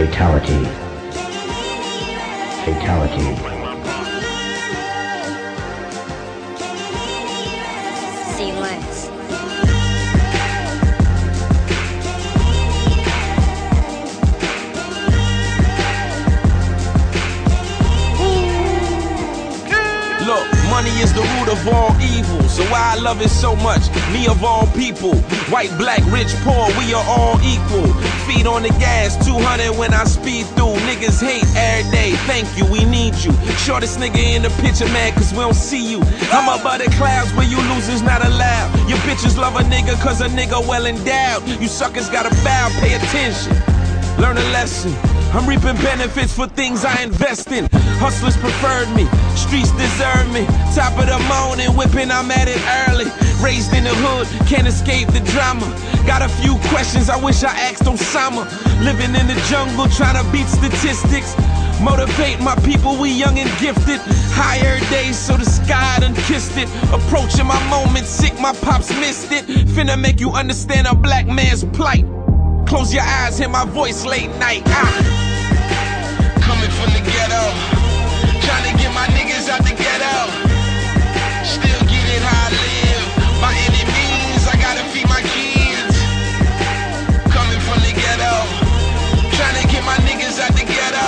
Fatality. Fatality. C-Lens. Look, money is the root of all evil, so why I love it so much, me of all people. White, black, rich, poor, we are all equal. Feet on the gas, 200 when I speed through. Niggas hate every day, thank you, we need you. Shortest nigga in the picture, man, cause we don't see you. I'm above the clouds where you losers not allowed. Your bitches love a nigga cause a nigga well endowed. You suckers gotta bow, pay attention, learn a lesson. I'm reaping benefits for things I invest in. Hustlers preferred me, streets deserve me. Top of the morning, whipping, I'm at it early. Raised in the hood, can't escape the drama. Got a few questions I wish I asked Osama. Living in the jungle, trying to beat statistics. Motivate my people, we young and gifted. Higher days, so the sky done kissed it. Approaching my moment, sick, my pops missed it. Finna make you understand a black man's plight. Close your eyes, hear my voice late night. Coming from the ghetto, trying to get my niggas out the ghetto. Still get it how I live. By any means, I gotta feed my kids. Coming from the ghetto, trying to get my niggas out the ghetto.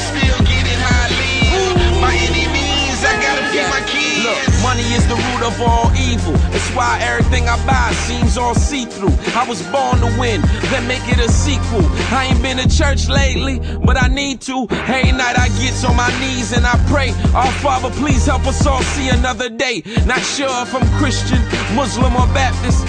Still get it how I live. By any means, I gotta feed my kids. Look, money is the root of all evil. That's why everything I buy seems all see-through. I was born to win, then make it a sequel. I ain't been to church lately, but I need to. Every night I get on my knees and I pray, our Father, please help us all see another day. Not sure if I'm Christian, Muslim or Baptist,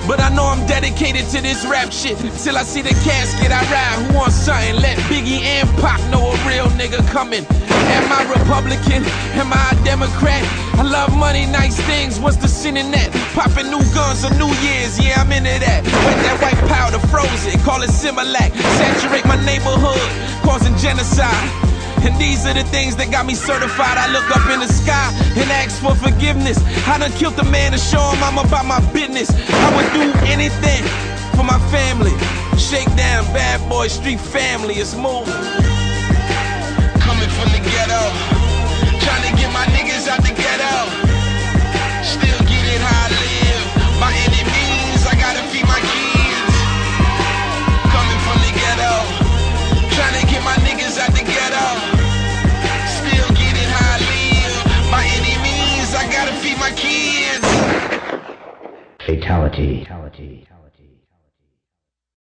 but I know I'm dedicated to this rap shit. Till I see the casket, I ride. Who wants something? Let Biggie and Pac know a real nigga coming. Am I Republican? Am I a Democrat? I love money, nice things, what's the sin in that? Popping new guns on New Year's, yeah, I'm into that. Wet that white powder, froze it, call it Similac. Saturate my neighborhood, causing genocide. And these are the things that got me certified. I look up in the sky and ask for forgiveness. I done killed the man to show him I'm about my business. I would do anything for my family. Shakedown, bad boy, street family, it's moving. Coming from the ghetto, trying to get my niggas out the ghetto. Still get it how I live. By any means, I gotta feed my kids. Coming from the ghetto, trying to get my niggas out the ghetto. Still get it how I live. By any means, I gotta feed my kids. Fatality. Fatality.